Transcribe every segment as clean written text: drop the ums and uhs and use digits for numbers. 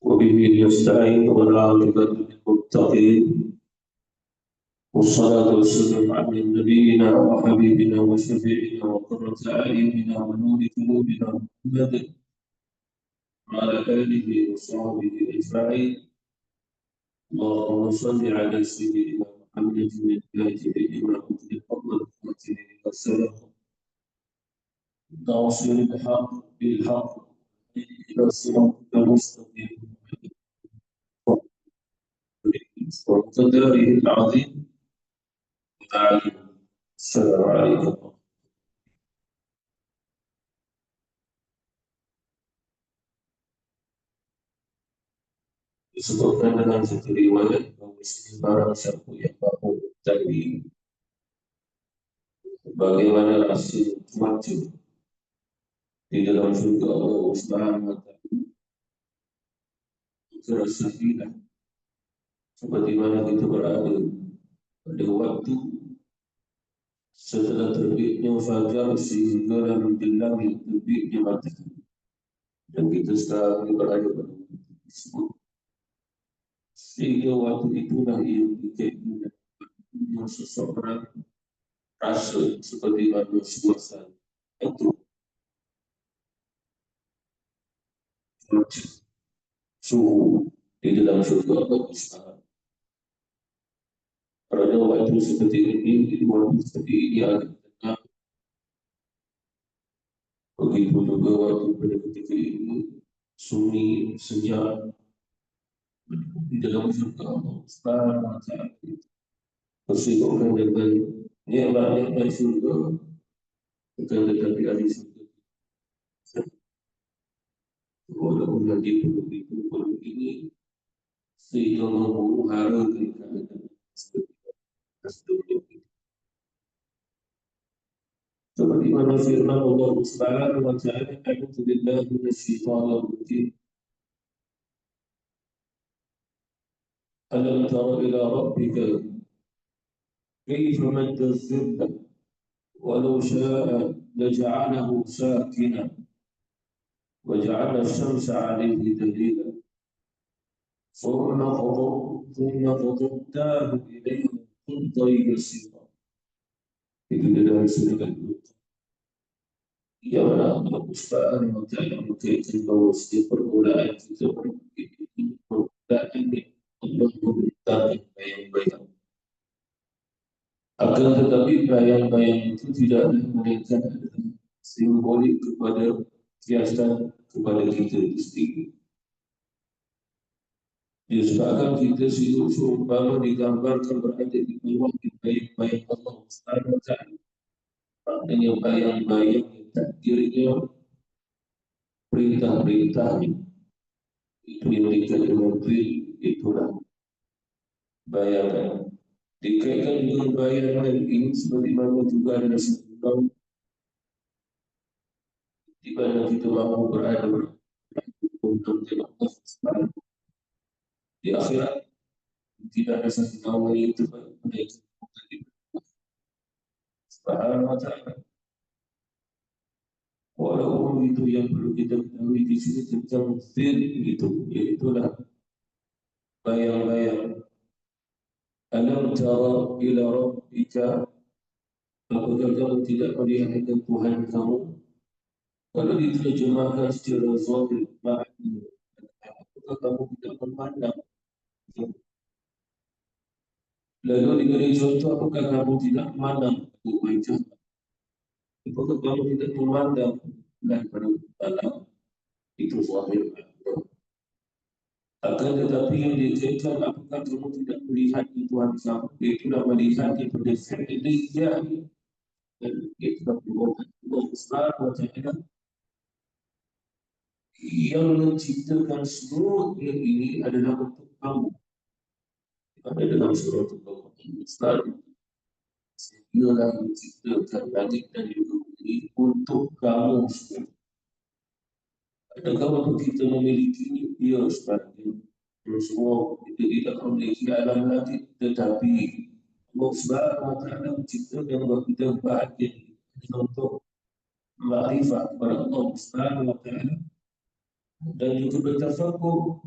وبه نستعين والعاقبة للمتقين والصلاة والسلام على نبينا وحبيبنا وشفيعنا وقرة أعيننا ونور قلوبنا محمد وعلى آله وصحبه أجمعين. اللهم صل على سيدنا محمد الفاتح لما أغلق والخاتم لما سبق ناصر الحق بالحق إلى صراطك المستقيم وقدره العظيم. السلام عليكم. Disebutkan dalam satu riwayat bahwa barang siapa yang mampu dari bagaimana hasil maju di dalam surga Allah Subhanahu wa taala tersafilah seperti mana kita berada pada waktu setelah terbitnya fajar sehingga menjelang terbitnya matahari, dan kita sekarang berada pada waktu tersebut. Sehingga waktu itulah yang dikaitkan dengan seseorang rasa seperti mana suasana itu suhu di dalam surga Allah Subhanahu. Pada waktu seperti ini, di waktu seperti ini ada begitu juga waktu pada ketika ini sunyi senyap di dalam surga Allah Subhanahu. Bersibukkan dengan nikmat-nikmat surga, akan tetapi hari surga walaupun nanti perlu itu perlu ini sehingga membunuh hara keadaan seperti seperti mana firman Allah Subhanahu wa taala, a'udzu billahi minasyaitonir rajim, alam tara ila rabbika kayfa madda az-zilla walau sha'a laja'alahu sakinan وجعل الشمس عليه دليلا ثم قضبناه إليه قبضا يسيرا. Itu dalam surga itu. Ya Allah Subhanahu wa taala berkaitan bahwa setiap permulaan kita permulaan ini Allah memberikan bayang-bayang. Akan tetapi bayang-bayang itu tidak melainkan simbolik kepada kiasan kepada kita itu sendiri. Disebabkan kita hidup seumpama digambarkan berada di bawah bayang-bayang Allah Subhanahu wa taala. Maknanya bayang-bayang yang takdirnya, perintah-perintahnya itu diberikan dengan real, itulah bayangan. Dikaitkan dengan bayangan ini seperti mana juga ada satu tahun di mana kita mampu berada untuk Allah Subhanahu. Di akhirat tidak ada satu tahun yang terbaik pada Subhanahu wa taala. Walaupun itu yang perlu kita ketahui di sini tentang fil itu, iaitulah bayang-bayang. Alam tara ila rabbika, apakah kamu tidak melihat dengan Tuhan kamu? Kalau diterjemahkan secara zahir maknanya, apakah kamu tidak memandang? Lalu diberi contoh, apakah kamu tidak memandang wajah? Apakah kamu tidak memandang dan pada dalam itu zahir. Akan tetapi yang dikaitkan, apakah kamu tidak melihat Tuhan kamu? Itulah melihat daripada fi'liyah, dan itulah perbuatan Allah Subhanahu wa taala yang menciptakan seluruhnya ini adalah untuk kamu. Ada dalam surah Al-Baqarah, Dialah menciptakan langit dan juga bumi untuk kamu semua. Adakah waktu kita memiliki dia sebagai semua kita tidak memiliki alam langit, tetapi Allah Subhanahu wa taala menciptakan bagi kita bahagia untuk makrifat kepada Allah Subhanahu wa taala dan juga bertafakur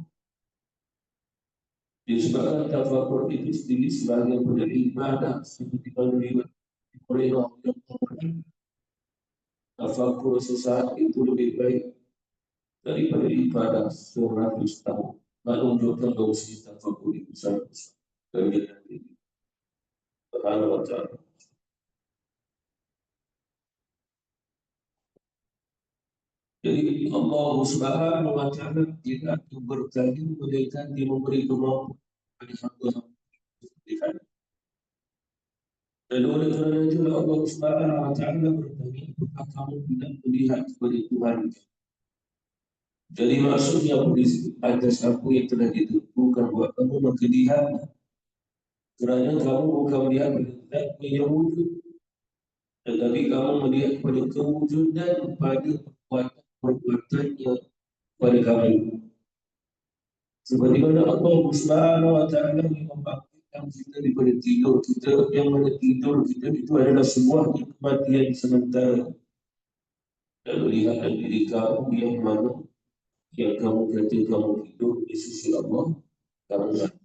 Disebabkan tafakur itu sendiri sebagai model ibadah seperti kalau oleh Allah yang tafakur sesaat itu lebih baik daripada ibadah 100 tahun. Menunjukkan bahawa si tafakur itu sangat besar. Kegiatan ini. Subhanahu wa ta'ala. Jadi Allah Subhanahu wa ta'ala jika berkali mereka dia memberi kemampuan pada hamba-hamba. Dan oleh kerana itulah Allah Subhanahu wa ta'ala bertanya, apakah kamu tidak melihat kepada Tuhan? Jadi maksudnya atas apa yang telah ditentukan buat kamu maka lihat, kerana kamu bukan melihat pada zat yang wujud, tetapi kamu melihat pada kewujudan pada perbuatannya pada kamu. Seperti mana Allah Subhanahu wa ta'ala membangkitkan kita daripada tidur kita, yang mana tidur kita itu adalah sebuah kematian sementara. Lalu lihatlah diri kamu yang mana yang kamu kata kamu hidup di sisi Allah, kamu mati.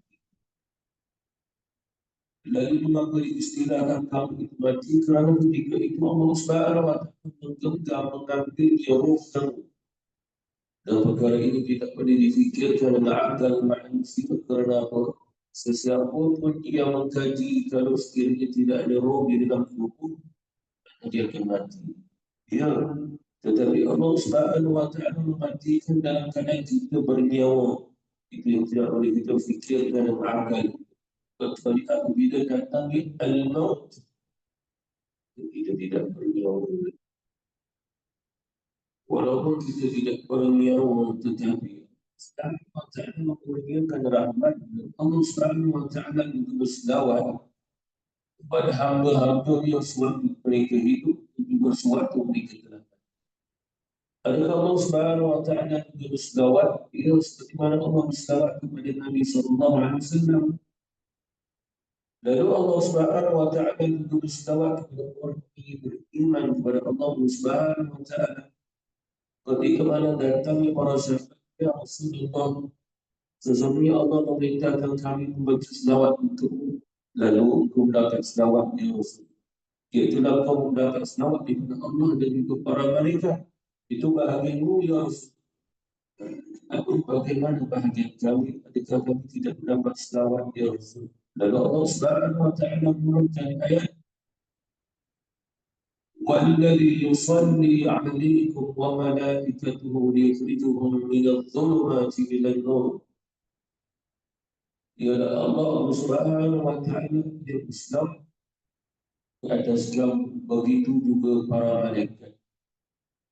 Lalu mengapa diistilahkan kamu itu mati? Kerana ketika itu Allah Subhanahu wa ta'ala menggenggam mengambil roh kamu. Dan perkara ini tidak boleh difikirkan dengan akal manusia kerana apa? Sesiapa pun ia mengkaji kalau sekiranya tidak ada roh di dalam tubuh, dia akan mati. Ya, tetapi Allah Subhanahu wa ta'ala mematikan dalam keadaan kita bernyawa. Itu yang tidak boleh kita fikirkan dengan akal. Kecuali apabila datang al-maut, kita tidak bernyawa. Walaupun kita tidak bernyawa, tetapi Allah Ta'ala memurniakan rahmat. Allah Subhanahu wa ta'ala juga berselawat kepada hamba-hamba yang sewaktu mereka hidup, juga sewaktu mereka telah. Adakah Allah Subhanahu wa ta'ala juga berselawat? Ya, seperti mana Allah berselawat kepada Nabi sallallahu alaihi wasallam. Lalu Allah Subhanahu wa ta'ala juga berselawat kepada orang yang beriman kepada Allah Subhanahu wa ta'ala. Ketika mana datangnya para sahabat, ya Rasulullah, sesungguhnya Allah memerintahkan kami membaca selawat untukmu. Lalu engkau mendapat selawat ya Rasul. Iaitulah kau mendapat selawat daripada Allah dan juga para malaikat. Itu bahagianmu ya Rasul. Aku bagaimana bahagian kami? Adakah kami tidak mendapat selawat ya Rasul? Lalu Allah Subhanahu wa ta'ala menurunkan ayat, وَالَّذِي يُصَلِّي عَلَيْكُمْ وَمَلَائِكَتُهُ لِيُخْرِجُكُم مِّنَ الظُّلُمَاتِ إِلَى النُّورِ. Ialah Allah Subhanahu wa ta'ala yang Islam atas Islam, begitu juga para malaikat.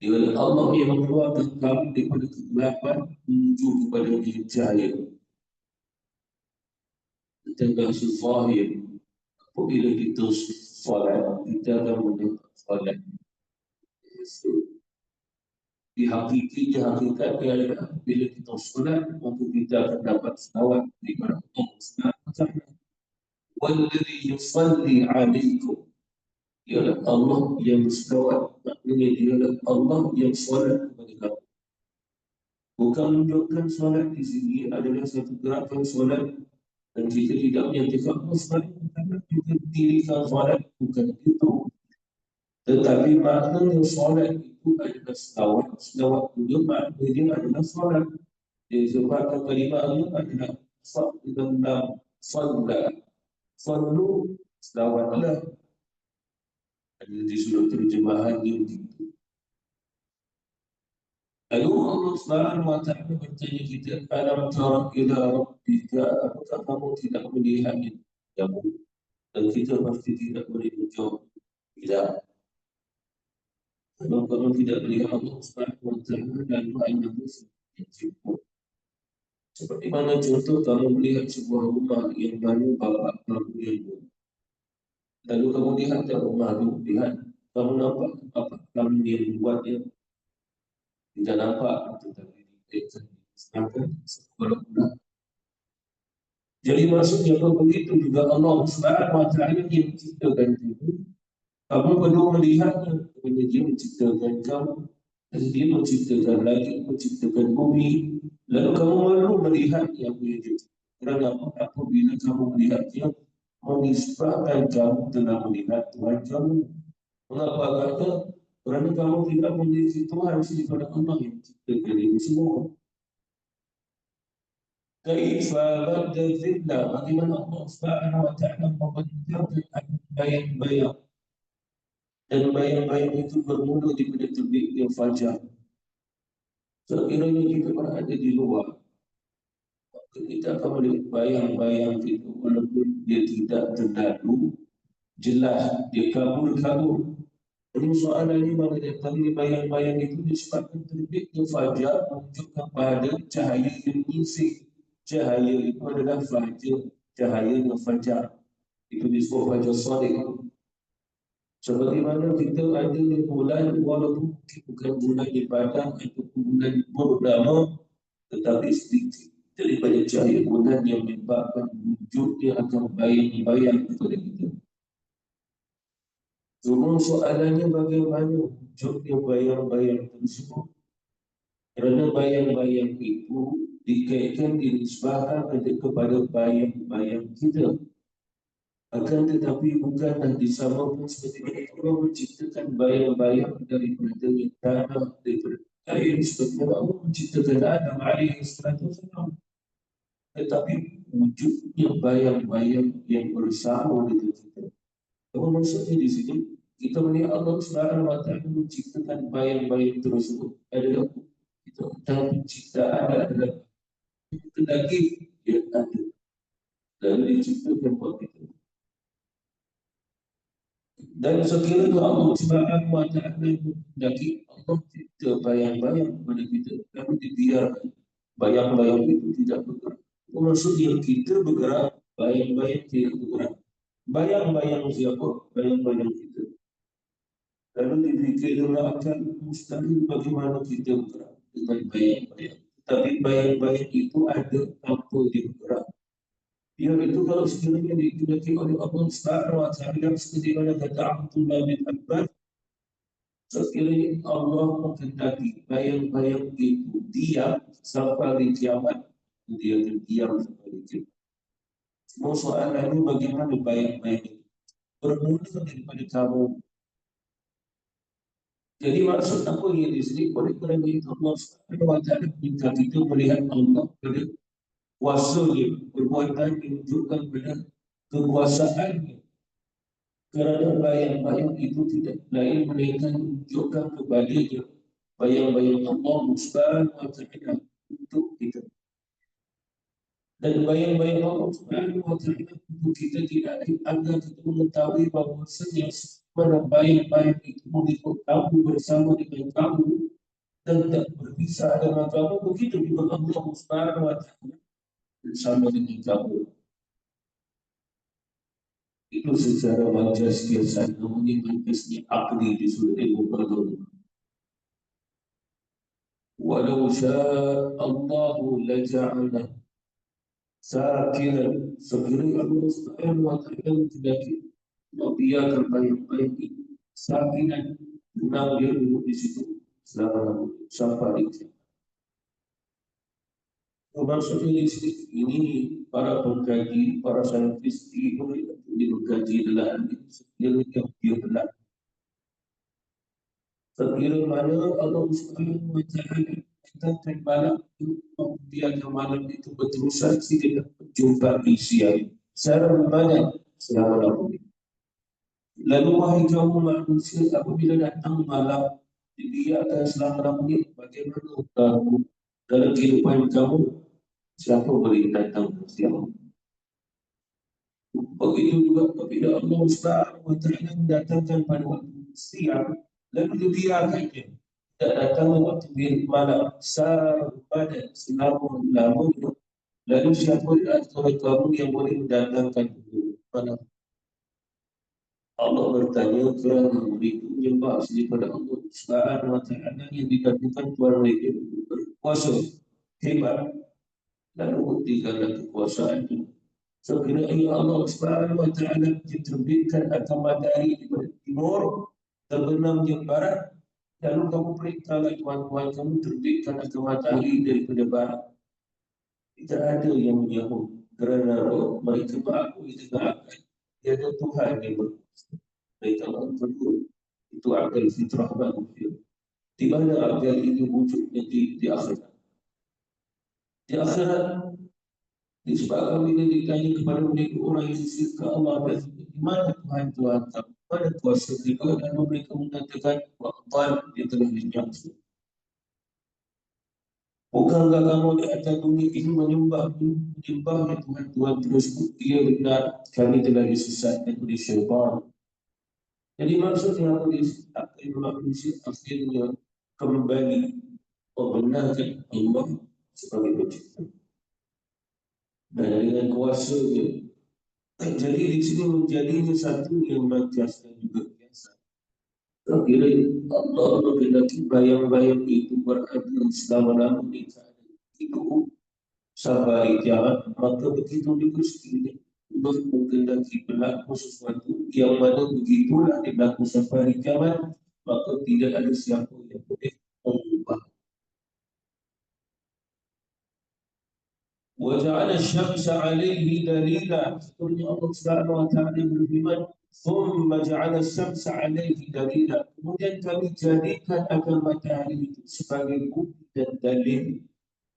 Ialah Allah yang mengeluarkan kamu daripada kegelapan menuju kepada cahaya. Tentang zahir, apabila kita solat, kita akan mendapat solat. Di hakikatnya adalah apabila kita solat, maka kita akan dapat selawat daripada Allah Subhanahu wa ta'ala. وَالَّذِي يُصَلِّي عَلَيْكُمْ. Ialah Allah yang berselawat, maknanya ialah Allah yang solat kepada kamu. Bukan menunjukkan solat di sini adalah satu gerakan solat, dan kita tidak menyatakan solat kerana kita dirikan solat, bukan itu. Tetapi maknanya solat itu adalah selawat. Selawat juga maknanya adalah solat. Disebabkan kalimatnya adalah solat. Sallu, selawatlah. Ada di sudut terjemahan yang begitu. Lalu Allah Subhanahu wa ta'ala bertanya kita, alam tara ila rabbika, apakah kamu tidak melihat kamu? Dan kita pasti tidak boleh menjawab tidak. Kalau kamu tidak melihat Allah Subhanahu wa ta'ala, lalu anda cukup. Seperti mana contoh kamu melihat sebuah rumah yang baru bapak kamu yang baru. Lalu kamu lihat rumah itu, lihat kamu nampak apa kamu yang buatnya. Tidak nampak, tetapi sedangkan sekolah. Jadi maksudnya kalau begitu juga Allah Subhanahu wa ta'ala yang menciptakan itu. Kamu perlu melihatnya, kerana dia menciptakan kamu, dan dia menciptakan langit, menciptakan bumi. Lalu kamu perlu melihat yang dia. Kerana apabila kamu melihatnya, menisbahkan kamu telah melihat Tuhan kamu. Mengapa kata? Kerana kamu tidak memiliki Tuhan daripada Allah yang menciptakan ini semua. Kaifa badda zilla, bagaimana Allah Subhanahu wa Ta'ala membenarkan bayang-bayang, dan bayang-bayang itu bermula daripada terbitnya fajar. Sekiranya kita berada di luar, kita akan melihat bayang-bayang itu, walaupun dia tidak terlalu jelas, dia kabur-kabur. Jadi soalan ini mana datang di bayang-bayang itu disebabkan terbitnya fajar menunjukkan pada cahaya yang menyisir. Cahaya itu adalah fajar, cahaya yang fajar. Itu disebut fajar sadiq. Sebagaimana kita ada di bulan, walaupun bukan bulan ibadah ataupun bulan purnama, tetapi sedikit daripada cahaya bulan yang menyebabkan wujudnya akan bayang-bayang kepada kita. Cuma soalannya bagaimana wujudnya bayang-bayang tersebut? Kerana bayang-bayang itu dikaitkan dinisbahkan kepada bayang-bayang kita. Akan tetapi bukanlah disamakan seperti mana Allah menciptakan bayang-bayang daripada tanah, daripada air, seperti mana Allah menciptakan Adam alaihi salatu wasalam. Tetapi wujudnya bayang-bayang yang bersama dengan kita. Apa maksudnya di sini? Kita melihat Allah Subhanahu wa Ta'ala menciptakan bayang-bayang tersebut adalah kita dan penciptaan adalah lagi dia ada dan diciptakan buat kita. Dan sekiranya Allah Subhanahu wa Ta'ala menghendaki, Allah cipta bayang-bayang kepada kita, lalu dibiarkan bayang-bayang itu tidak bergerak. Maksudnya kita bergerak, bayang-bayang tidak bergerak. Bayang-bayang siapa? Bayang-bayang kita. Lalu dipikirkan akan mustahil bagaimana kita bergerak dengan bayang-bayang. Tapi bayang-bayang itu ada apa dia bergerak. Dia itu kalau sekiranya digunakan oleh Allah Subhanahu wa Ta'ala, seperti mana kata Abdullah bin Abbas, sekiranya Allah menghendaki bayang-bayang itu diam sampai hari kiamat, dia akan diam sampai hari kiamat. Semua soalannya bagaimana bayang-bayang itu bermula daripada kamu. Jadi maksud apa yang di sini? Oleh kerana itu Allah Subhanahu wa Ta'ala minta kita melihat Allah pada kuasanya, perbuatan yang menunjukkan pada kekuasaannya. Kerana bayang-bayang itu tidak lain melainkan menunjukkan kepadanya bayang-bayang Allah Subhanahu wa Ta'ala untuk kita. Dan bayang-bayang Allah Subhanahu wa Ta'ala untuk kita tidak lain agar kita mengetahui bahawasanya mana bayang-bayang itu mengikut kamu bersama dengan kamu dan tak berpisah dengan kamu. Begitu juga Allah Subhanahu wa Ta'ala bersama dengan kamu. Itu secara wajar biasa, namun yang mantasnya akli di sudut ilmu pengetahuan. Walau syaa Allahu laja'ala sakinan, sekiranya Allah Subhanahu wa Ta'ala menghendaki, membiarkan bayang-bayang itu sakinan, tenang dia duduk di situ selama sampai itu. Maksudnya di sini ini para pengkaji, para saintis itu mengkaji adalah sekiranya dia benar. Sekiranya mana Allah Subhanahu wa Ta'ala katakan malam itu, membiarkan malam itu berterusan sehingga berjumpa di siang. Secara mana? Selama lamanya. Lalu wahai kaum manusia, apabila datang malam, dibiarkan selama lamanya, bagaimana kamu dalam kehidupan kamu? Siapa boleh datang siang? Begitu juga apabila Allah Subhanahu wa Ta'ala mendatangkan pada waktu siang, lalu dibiarkannya tidak datang waktu malam pada selama lamanya. Lalu siapa di antara kamu yang boleh mendatangkan malam? Allah bertanya kerana mereka menyembah daripada Allah Subhanahu wa Ta'ala yang dikatakan Tuhan mereka berkuasa hebat, lalu buktikanlah kekuasaannya. Sekiranya Allah Subhanahu wa Ta'ala diterbitkan akan matahari di timur, terbenam di barat, lalu kamu perintahlah tuan-tuan kamu terbitkan akan matahari daripada barat. Tidak ada yang menyahut Kerana mereka mengakui dengan akal tiada Tuhan yang berkuasa. Mereka mengakui itu akal fitrah manusia. Di mana akal ini wujudnya di akhirat. Di akhirat, disebabkan bila ditanya kepada mereka orang yang syirik ke Allah dan di mana Tuhan kamu, mana kuasa mereka, dan mereka mengatakan waqtan dia telah dinyatakan. Bukankah kamu di atas bumi ini menyembah Tuhan tersebut? Ia benar, kami telah disesatkan oleh syaitan. Jadi maksudnya akan manusia akhirnya kembali membenarkan Allah sebagai pencipta. Dan dengan kuasanya, jadi di sini menjadi satu yang majas dan juga biasa. Kira Allah menghendaki bayang-bayang itu berada selama-lamanya itu sampai kiamat, maka begitu juga sekiranya Allah menghendaki berlaku sesuatu yang mana begitulah berlaku sampai kiamat, maka tidak ada siapa yang boleh mengubah. وجعل الشمس عليه دليلا. Sebenarnya Allah Subhanahu wa taala berfirman, ثم جعل الشمس عليه دليلا. Kemudian kami jadikan akan matahari itu sebagai bukti dan dalil.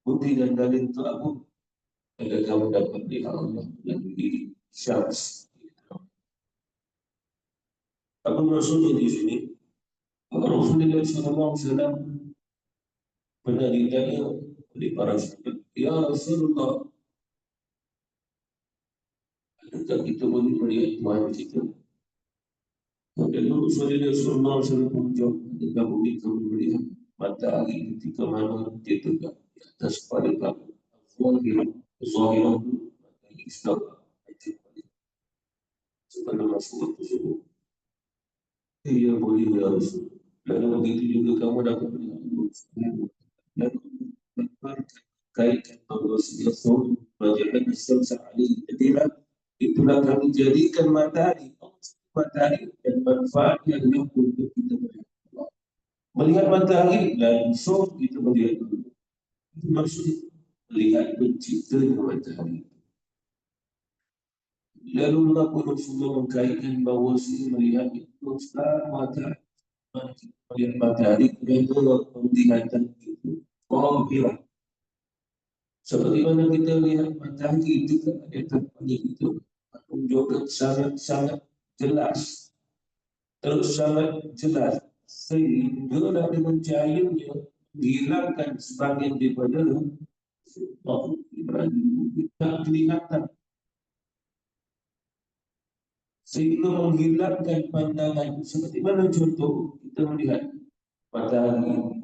Bukti dan dalil itu apa? Agar kamu dapat melihat Allah yang di syams. Apa maksudnya di sini? Rasulullah SAW pernah ditanya oleh para sahabat, Ya Rasulullah, adakah kita boleh melihat Tuhan kita? Dan Rasulullah SAW menjawab, adakah boleh kamu melihat matahari ketika mana dia tegak di atas kepala kamu? Zahirah matahari istiwa sebelum masuk tersebut. Ia boleh ya Rasul. Lalu begitu juga kamu dapat melihat Allah. Lalu kaitkan Allah SWT Rajahan Islamsa Ali. Jadilah itulah kami jadikan matahari dan manfaat yang untuk kita melihat Allah. Melihat matahari langsung kita melihat Allah. Itu maksudnya melihat penciptanya matahari. Lalu mengapa Rasulullah mengkaitkan bahawa melihat itu matahari, melihat matahari kerana penglihatan itu zahirah. Seperti mana kita lihat matahari itu kan ada tampaknya itu menunjukkan sangat jelas, terus sangat jelas sehingga dengan cahayanya menghilangkan sebagian daripada makhluk Ibrahim tak kelihatan, sehingga menghilangkan pandangan. Seperti mana contoh kita melihat matahari,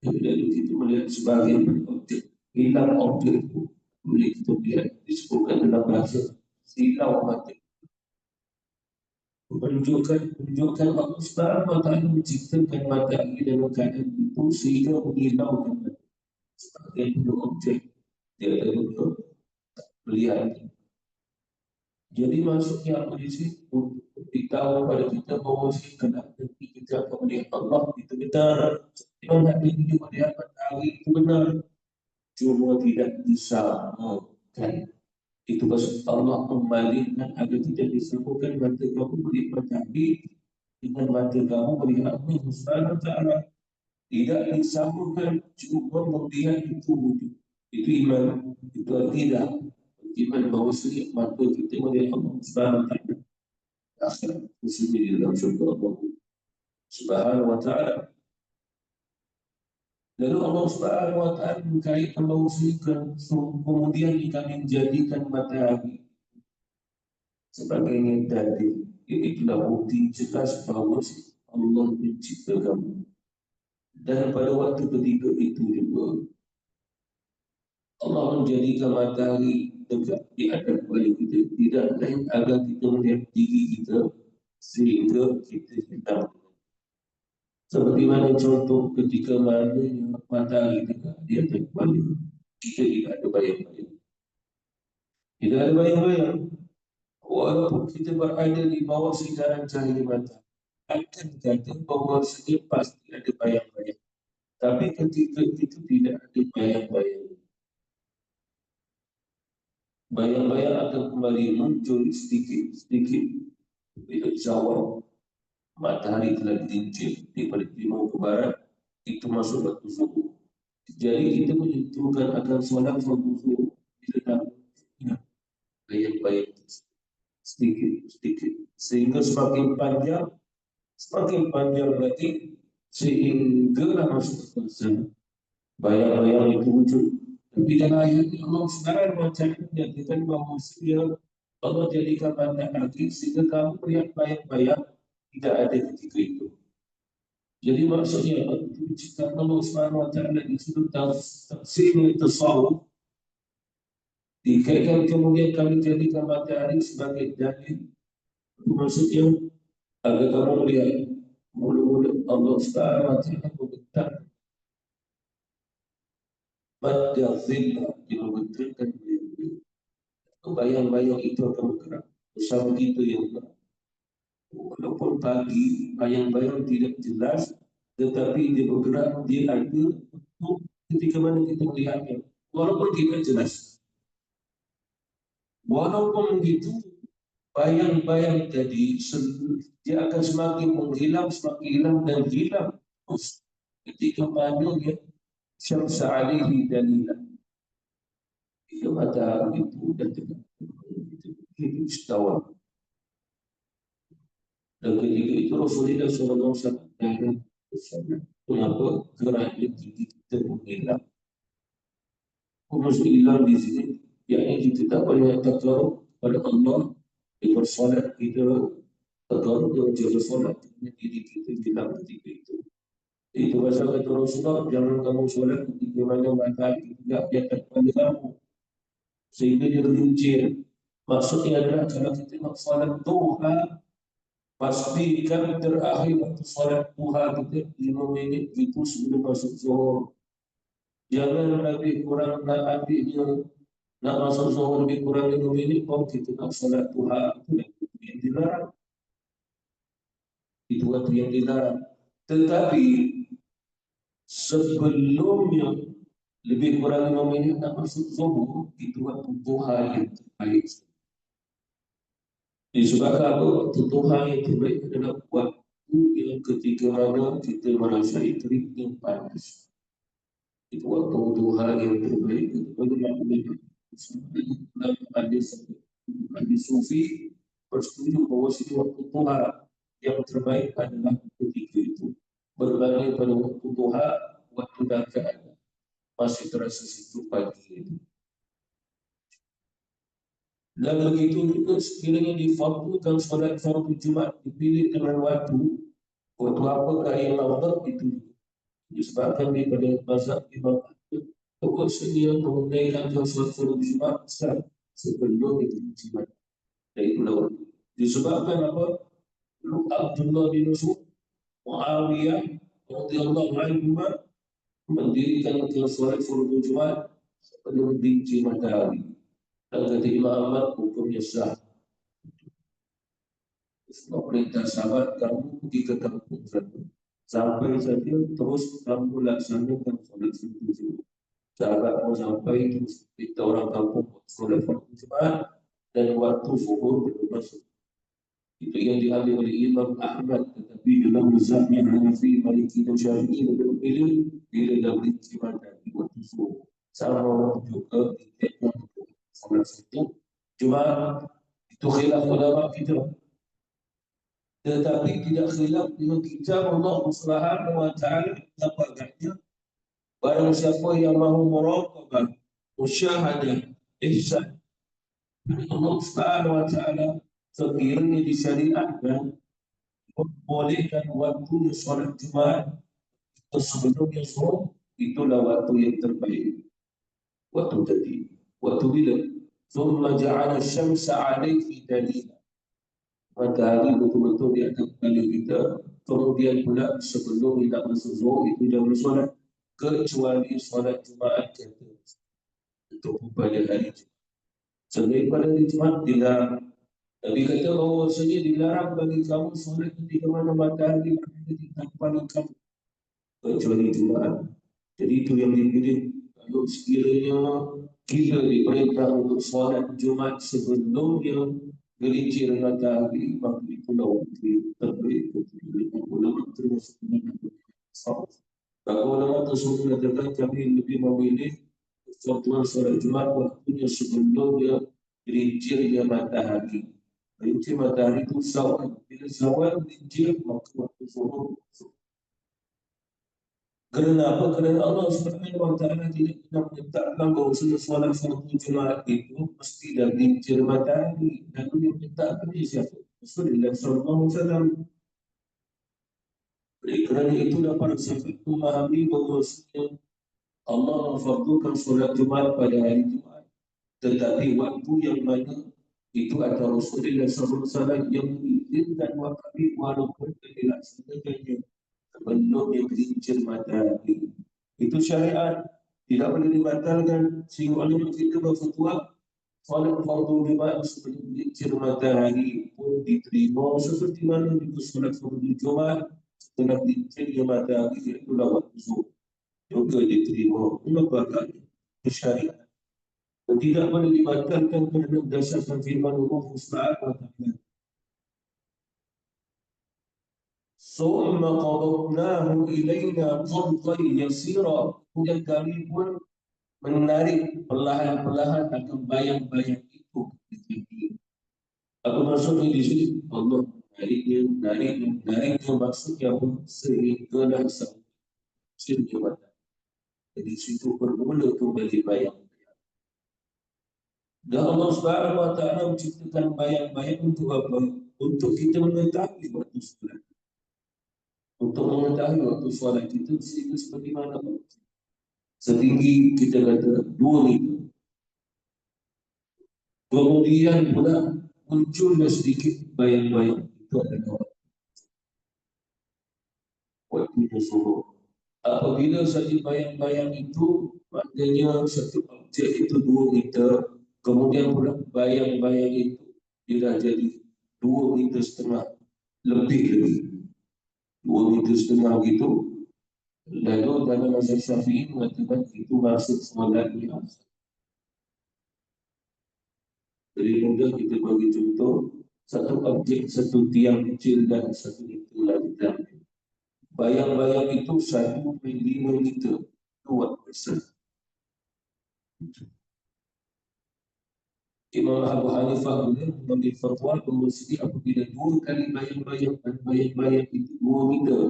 lalu kita melihat sebagian objek, hilang objek itu boleh kita lihat, disebutkan dalam bahasa silau mata. Menunjukkan Allah Subhanahu wa taala menciptakan matahari dalam keadaan itu sehingga menghilangkan sebagian objek dia untuk melihat. Jadi maksudnya apa di sini? Untuk beritahu pada kita bahawa kenapa kita akan melihat Allah itu benar. Memang hati ini melihat matahari itu benar. Cuma tidak bisa kan. Itu maksud Allah membalikkan agar tidak disebutkan mata kamu melihat matahari dengan mata kamu melihat Allah Subhanahu wa taala. Tidak disambungkan, cuma melihat itu wujud. Itu iman, itu akidah. Iman bahawa setiap mata kita melihat Allah Subhanahu wa taala. Akhirat muslimin di dalam syurga Allah Subhanahu wa taala. Lalu Allah Subhanahu wa taala mengkaitkan bahawa kemudian kami menjadikan matahari sebagai dalil. Ini adalah bukti jelas bahawa Allah menciptakan. Dan pada waktu ketiga itu juga Allah menjadikan matahari dekat di atas kepala kita, tidak lain agar kita melihat diri kita sehingga kita sedang. Seperti mana contoh ketika mana matahari dekat di atas kepala kita, tidak ada bayang-bayang. Tidak ada bayang-bayang. Walaupun kita berada di bawah sinaran cahaya matahari, akan kata bahawa pasti ada bayang-bayang. Tapi ketika itu tidak ada bayang-bayang. bayang-bayang akan kembali muncul sedikit-sedikit bila zawal matahari telah dilincir daripada timur ke barat, itu masuk waktu zuhur. Jadi kita menentukan akan solat fardu zuhur bila dah bayang-bayang sedikit-sedikit sehingga semakin panjang berarti sehinggalah masuk ke sana bayang-bayang itu wujud. Tapi dalam ayat ini Allah Subhanahu wa Ta'ala menyatakan bahawa Allah jadikan matahari sehingga kamu melihat bayang-bayang tidak ada ketika itu. Jadi maksudnya itu diciptakan Allah Subhanahu wa Ta'ala di sudut tafsir tasawuf, dikaitkan kemudian kami jadikan matahari sebagai dalil. Maksudnya agar kamu melihat mula-mula Allah Subhanahu wa Ta'ala membentak pada zillah yang membentangkan bayang-bayang itu akan bergerak bersama kita yang bergerak. Walaupun pagi bayang-bayang tidak jelas, tetapi dia bergerak, dia ada untuk ketika mana kita melihatnya. Walaupun tidak jelas. Walaupun begitu, bayang-bayang tadi dia akan semakin menghilang, semakin hilang dan hilang. Ketika mana dia syamsa alaihi dalilah. Ketika matahari itu dan tegak itu istawa. Dan ketika itu Rasulullah SAW kenapa geraknya kita menghilang. Maksud hilang di sini, yakni kita tak boleh takarub pada Allah di bersolat kita takarub dengan jaga solat diri kita hilang ketika itu. Itu pasal kata Rasulullah, jangan kamu solat ketika mana matahari tidak di atas kepala kamu sehingga dia tergelincir. Maksudnya adalah kalau kita nak solat duha, pastikan terakhir waktu solat duha kita 5 minit itu sebelum masuk zuhur. Jangan lebih kurang nak ambilnya nak masuk zuhur lebih kurang 5 minit baru kita nak solat duha. Itu yang dilarang. Itu waktu yang dilarang. Tetapi sebelumnya lebih kurang 5 minit nak masuk zuhur, itu waktu duha yang terbaik. Disebabkan apa? Waktu duha yang terbaik adalah waktu yang ketika mana kita merasai terik yang panas. Itu waktu duha yang terbaik. Bagaimana dalam hadis sufi bersetuju bahawa waktu duha yang terbaik adalah ketika itu. Berbanding pada waktu duha, waktu dah keadaan masih terasa situ pagi itu. Dan begitu juga sekiranya difardukan solat fardu Jumat dipilih dengan waktu apakah yang afdal itu disebabkan daripada mazhab Imam Ahmad bahawa sedia menunaikan solat fardu Jumat sebelum itu Jumat. Dan itulah waktu. Disebabkan apa? Abdullah bin Muawiyah radhiyallahu anhu mendirikan solat fardu Jumat sebelum dici matahari. Dan kata Imam Ahmad hukumnya sah. Semua perintah sahabat kamu pergi ke kampung sampai saja terus kamu laksanakan solat fardu Jumat. Sahabat mau sampai terus kita orang kampung solat fardu Jumat dan waktu zuhur belum masuk. Itu yang diambil oleh Imam Ahmad, tetapi dalam mazhabnya Hanafi, Maliki dan Syafi'i lebih memilih bila dah berinci matahari waktu zuhur. Sama juga ditetapkan solat fardu Jumat. Itu khilaf ulama kita. Tetapi tidak khilaf dengan kitab Allah Subhanahu wa Ta'ala lapangnya. Barang siapa yang mahu muraqabah, musyahadah, ihsan Allah Subhanahu wa Ta'ala sekiranya disyariatkan membolehkan waktu solat Jumat sebelumnya zuhur, itulah waktu yang terbaik. Waktu tadi, waktu bila thumma ja'ala syamsa 'alaihi dalila, matahari betul-betul di atas kepala kita. Kemudian pula sebelum kita masuk zuhur itu jangan solat kecuali solat Jumaat kata untuk pada hari Jumaat. Selain pada hari Jumaat dilarang. Nabi kata bahawasanya dilarang bagi kamu solat ketika mana matahari berada di atas kepala kamu kecuali Jumaat. Jadi itu yang dipilih. Kalau sekiranya kita diperintah untuk solat Jumat sebelumnya gelincir matahari, maka itulah waktu terbaik untuk ulama termasuk sahabat. Bagi ulama tersebut mengatakan kami lebih memilih waktu solat Jumat waktunya sebelumnya gelincirnya matahari. Gelincir matahari itu zawal. Bila zawal gelincir maka waktu zuhur. Kerana apa? Kerana Allah Subhanahu Wa Taala tidak pernah menetapkan bahawa solat fardu Jumaat itu mesti dah gelincir matahari. Dan dia menetapkan dia siapa? Rasulullah Sallallahu Alaihi Wasallam. Kerana itulah para sahabat memahami bahawa Allah memfardukan solat Jumaat pada hari Jumaat. Tetapi waktu yang mana itu adalah Rasulullah Sallallahu Alaihi Wasallam yang mengizinkan waktu walaupun dilaksanakannya sebelum dia gelincir matahari. Itu syariat, tidak boleh dibatalkan. Sehingga ulama kita berfatwa solat fardu Jumaat sebelum gelincir matahari pun diterima seperti mana juga solat fardu Jumaat setelah gelincir matahari, itulah waktu zuhur juga diterima. Maka itu syariat dan tidak boleh dibatalkan kerana berdasarkan firman Allah Subhanahu wa taala. Summa qabadnahu ilaina qabdan yasira. Kemudian kami pun menarik perlahan-perlahan akan bayang-bayang itu. Apa maksudnya di sini? Allah menariknya maksudnya sehinggalah sampai mata. Jadi situ bermula kembali bayang. Dan Allah Subhanahu Wa Taala menciptakan bayang-bayang untuk apa? Untuk kita mengetahui waktu solat. Untuk mengetahui waktu solat itu seperti mana? Setinggi kita kata 2 meter. Kemudian pula muncullah sedikit bayang-bayang itu adalah waktu zuhur. Apabila saja bayang-bayang itu, maknanya satu objek itu 2 meter, kemudian pula bayang-bayang itu dia dah jadi 2,5 meter lebih 2,5 meter gitu. Lalu dalam mazhab Syafi'i mengatakan itu masuk solat yang jadi mudah kita bagi contoh satu objek, satu tiang kecil dan satu itu lantai. Bayang-bayang itu 1,5 meter kuat besar. Imam Abu Hanifah mengambil fatwa bahawa apabila 2 kali bayang-bayang dan bayang-bayang itu 2 meter,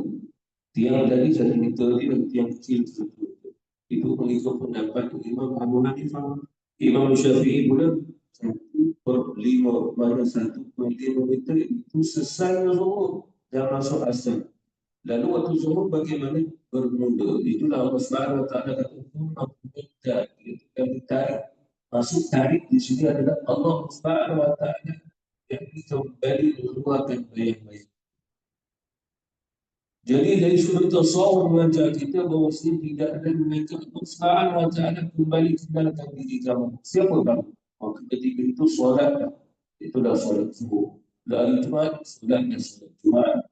tiang tadi 1 meter dan tiang kecil 1 meter. Itu mengikut pendapat Imam Abu Hanifah. Imam Syafi'i pula 1/5, mana 1,5 meter itu selesai zuhur dan masuk asar. Lalu waktu zuhur bagaimana? Bermula. Itulah Allah Subhanahu Wa Taala kata kita tarik. Maksud tarik di sini adalah Allah Subhanahu Wa Taala yang kembali mengeluarkan bayang-bayang. Jadi dari sudut tasawuf mengajar kita bahawa tidak ada mereka Allah Subhanahu Wa Taala kembali kenalkan diri kamu. Siapa kamu? Maka ketika itu solat, itulah solat zuhur. Lalu Jumaat, solatnya solat Jumaat.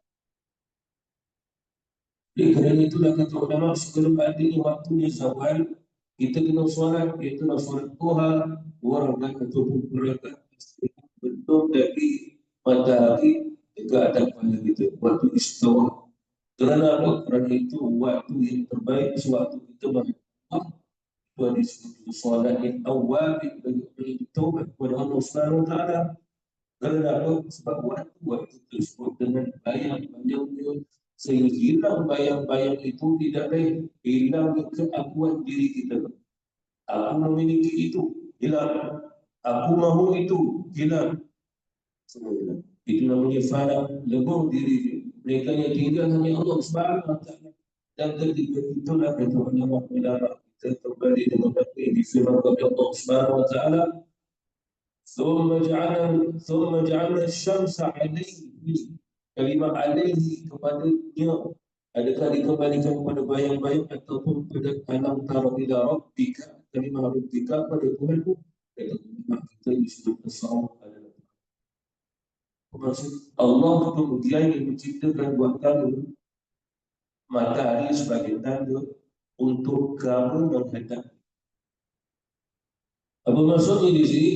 Jadi kerana itulah kata ulama sebelum adanya waktunya zawal, kita kena solat, itulah solat duha, 2 rakaat ataupun 3 rakaat. Bentuk dari matahari juga ada pada kita, waktu istiwa. Kerana apa? Kerana itu waktu yang terbaik sewaktu kita berdoa. Itu disebut solat yang awal bagi orang bertaubat kepada Allah Subhanahu Wa Taala. Kerana apa? Sebab waktu tersebut dengan bayang-bayangnya sehingga hilang bayang-bayang itu tidak lain hilang keakuan diri kita. Aku memiliki itu hilang. Aku mahu itu hilang. Semuanya. Itu namanya fana, lebur diri. Mereka yang tinggal hanya Allah Subhanahu Wa Taala. Dan ketika itulah kata ulama kita kembali dengan takbir di firman Allah Subhanahu Wa Taala. ثم جعلنا الشمس عليه. Kalimah alaihi kepadanya adakah dikembalikan kepada bayang-bayang ataupun pada alam tara ila rabbika, kalimah rabbika pada Tuhanku. Kalimah kita disebut tasawuf adalah maksud Allah kemudian yang menciptakan buat kamu matahari sebagai tanda untuk kamu menghadap. Apa maksudnya di sini?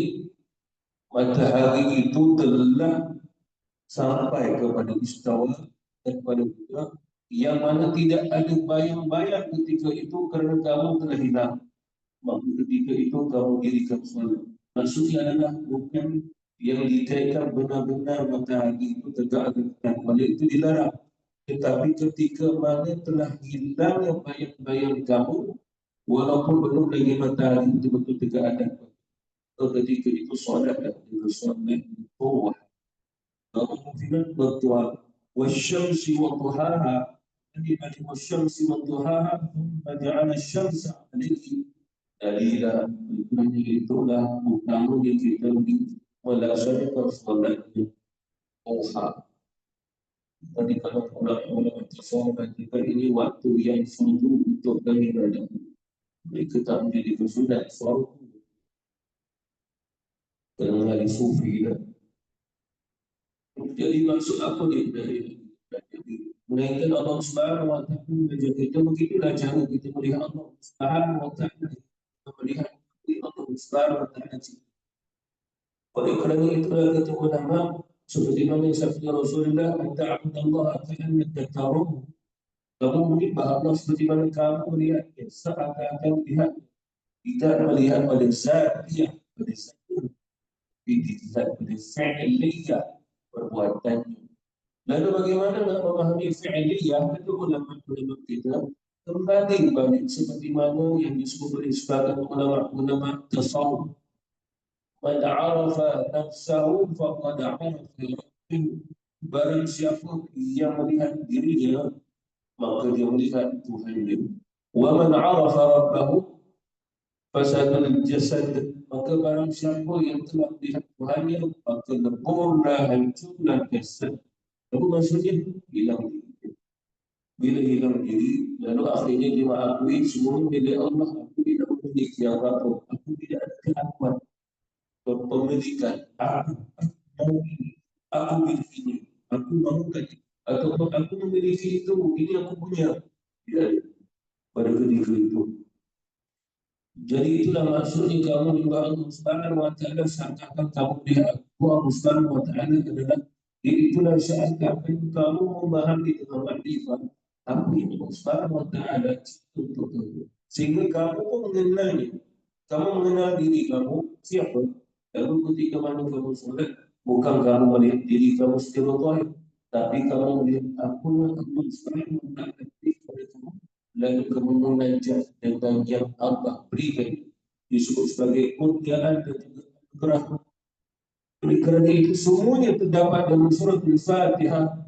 Matahari itu telah sampai kepada istawa dan pada budak yang mana tidak ada bayang-bayang ketika itu kerana kamu telah hilang. Maka ketika itu kamu dirikan solat. Maksudnya adalah bukan yang dikaitkan benar-benar matahari itu tegak dan balik itu dilarang. Tetapi ketika mana telah hilangnya bayang-bayang kamu, walaupun belum lagi matahari betul-betul tegak ada, ketika itu solat dan solat itu ومثلت والطوال والشمس وضحاها كلمة والشمس وضحاها ثم جعل الشمس عليه دليلا من itulah utama yang kita melaksanakan solat duha. Tadi kalau ulama tasawuf kita ini waktu yang sunyi untuk beribadah. Mereka tak menjadi sunat fardu kerana hari sufi lah. Jadi maksud apa dia dari melainkan Allah Subhanahu wa taala menjaga kita, begitulah cara kita melihat Allah Subhanahu wa taala, kita melihat Allah Subhanahu wa taala. Oleh kerana itulah kata ulama seperti mana sabda Rasulullah, "Ta'budallaha ka'annaka tarahu." Kamu menyembah Allah seperti mana kamu melihat seakan-akan melihat. Tidak melihat pada zat dia, pada zat itu, tapi dilihat pada fi'liyah perbuatannya. Lalu bagaimana nak memahami fi'liyah? Itu ulama-ulama kita kembali balik seperti mana yang disebut oleh sebagian ulama tasawuf. Man 'arafa nafsahu faqad 'arafa rabbahu. Barang siapa yang melihat dirinya, maka dia melihat Tuhan dia. Wa man 'arafa rabbahu fasadal jasad. Maka barang siapa yang telah melihat Tuhannya, maka leburlah, hancurlah jasad. Apa maksudnya? Hilang diri. Bila hilang diri, lalu akhirnya dia mengakui semua milik Allah. Aku tidak memiliki apa-apa. Aku tidak ada kemampuan pemilikan. Aku ini. Aku milik ini. Aku mahukan ini. Atau aku memiliki itu. Ini aku punya. Tidak ada. Pada ketika itu. Jadi itulah maksudnya kamu juga Allah Subhanahu wa taala seakan kamu lihat Allah Subhanahu wa taala adalah itulah seakan kamu memahami dengan makrifat apa yang Allah Subhanahu wa taala untuk kamu. Sehingga kamu pun mengenalnya. Kamu mengenal diri kamu siapa. Lalu ketika mana kamu solat, bukan kamu melihat diri kamu secara zahir, tapi kamu melihat apa yang Allah Subhanahu wa taala berikan kepada kamu. Lalu kamu munajat dengan yang Allah berikan disebut sebagai kurniaan dan juga anugerah. Oleh kerana itu semuanya terdapat dalam surah Al-Fatihah,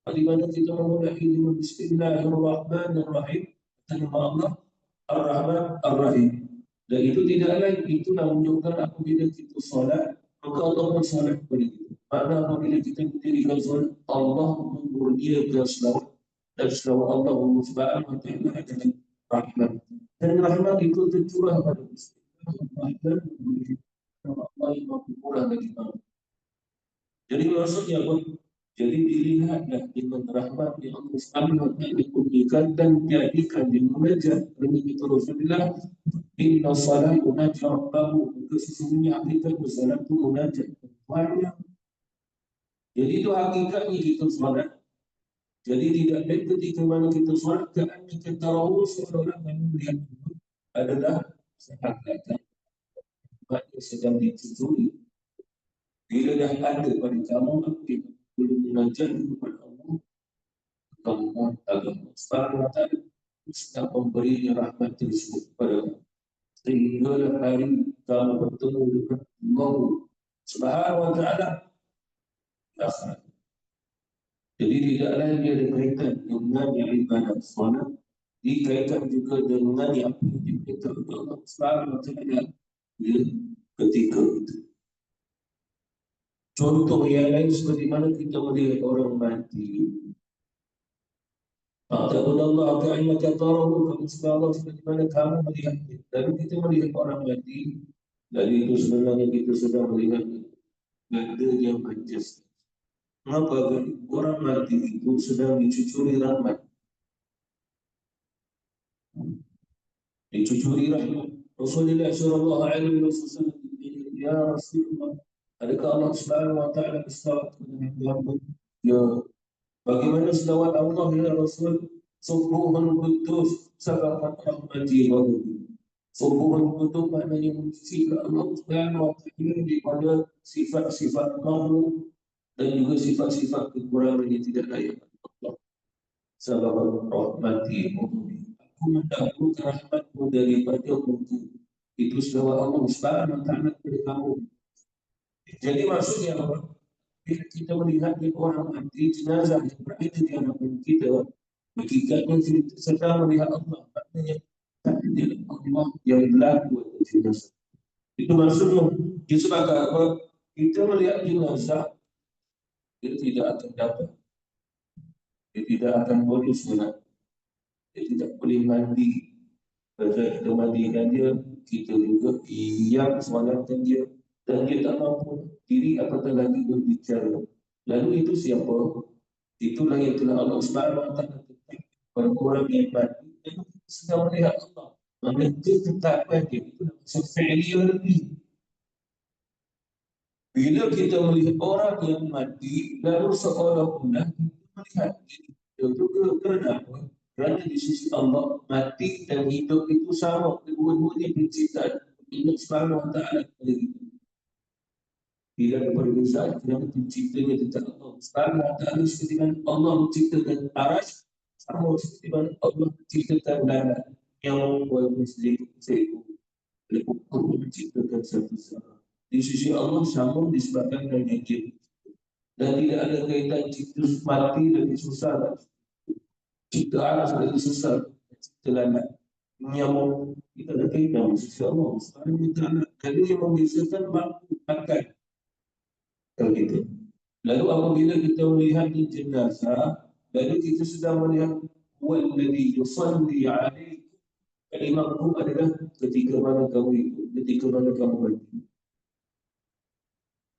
di mana kita memulai dengan Bismillahirrahmanirrahim, nama Allah Ar-Rahman Ar-Rahim. Dan itu tidak lain, itulah menunjukkan apabila kita solat, maka Allah pun solat kepada kita. Makna apabila kita mendirikan solat, Allah memurniakan selawat dan selawat Allah Subhanahu wa taala adalah rahmat. Dan rahmat itu tercurah pada Bismillahirrahmanirrahim. Allah yang maha murah lagi maha. Jadi maksudnya apa? Jadi dilihatlah dengan rahmat yang Allah Subhanahu wa taala kurniakan dan jadikan dengan munajat demi kita Rasulullah. Inna salat munajat Rabbahu. Sesungguhnya hakikat salat itu munajat Tuhannya. Jadi itu hakikatnya kita solat. Jadi tidak baik ketika mana kita solat kerana kita tahu seolah-olah kami melihat itu adalah seakan-akan yang sedang dicuri. Bila dah ada pada kamu, kita boleh mengajar kepada Allah, kamu agama Subhanahu wa taala sedang memberi rahmat tersebut kepada kamu. Sehinggalah hari kamu bertemu dengan Allah Subhanahu wa taala akhirat. Jadi tidak lain dia ada kaitan dengan yang ibadat solat, dikaitkan juga dengan yang diberikan oleh Allah Subhanahu wa taala ketika itu. Contoh yang lain seperti mana kita melihat orang mati. Ta'budallaha ka'annaka tarahu, kamu sembah Allah seperti mana kamu melihatnya. Lalu kita melihat orang mati, dari itu sebenarnya kita sudah melihat ada yang majas. Maka orang mati itu sedang dicucuri rahmat. Dicucuri rahmat. Rasulullah sallallahu alaihi wasallam, ya Rasulullah, adakah Allah Subhanahu wa taala berselawat kepada hamba? Ya, bagaimana selawat Allah ya Rasul? Subuhun kudus, sabahat rahmati wa rabbi. Subuhun kudus maknanya mensuci Allah Subhanahu wa taala daripada sifat-sifat makhluk dan juga sifat-sifat kekurangan yang tidak layak Allah. Sabahat rahmati wa rabbi. Aku mendahulukan rahmatmu daripada mutu. Itu selawat Allah Subhanahu wa taala kepada kamu. Jadi maksudnya apa? Bila kita melihat di orang mati, jenazah yang berada di hadapan kita, hakikatnya kita sedang melihat Allah. Maknanya takdir Allah yang berlaku atas jenazah. Itu maksudnya. Disebabkan apa? Kita melihat jenazah, dia tidak akan dapat, dia tidak akan boleh solat, dia tidak boleh mandi. Pada kita mandikan dia, kita juga yang solatkan dia, dan dia tak mampu diri apatah lagi berbicara. Lalu itu siapa? Itulah yang telah Allah Subhanahu wa taala tetapkan pada orang yang mati dan sedang melihat Allah. Maka ketetapan dia itu maksud fi'liyah lagi. Bila kita melihat orang yang mati, lalu seolah-olah kita melihat dia juga kerana apa? Kerana di sisi Allah, mati dan hidup itu sama. Kedua-duanya penciptaan Allah Subhanahu wa taala kepada kita. Bila perbezaan kerana penciptanya tentang Allah Subhanahu wa taala seperti mana Allah menciptakan arasy, sama seperti mana Allah menciptakan lalat yang walaupun seekor Allah menciptakan satu sama. Di sisi Allah sama disebabkan dengan dia. Dan tidak ada kaitan cipta mati lebih susah, cipta arasy lebih susah, cipta lalat. Nyamuk kita ada kaitan di sisi Allah Subhanahu wa taala. Kalau yang membezakan mampu makan. Kalau gitu. Lalu apabila kita melihat di jenazah, lalu kita sudah melihat walladhi yusalli alaihi. Kalimat itu adalah ketika mana kamu itu, ketika mana kamu mati.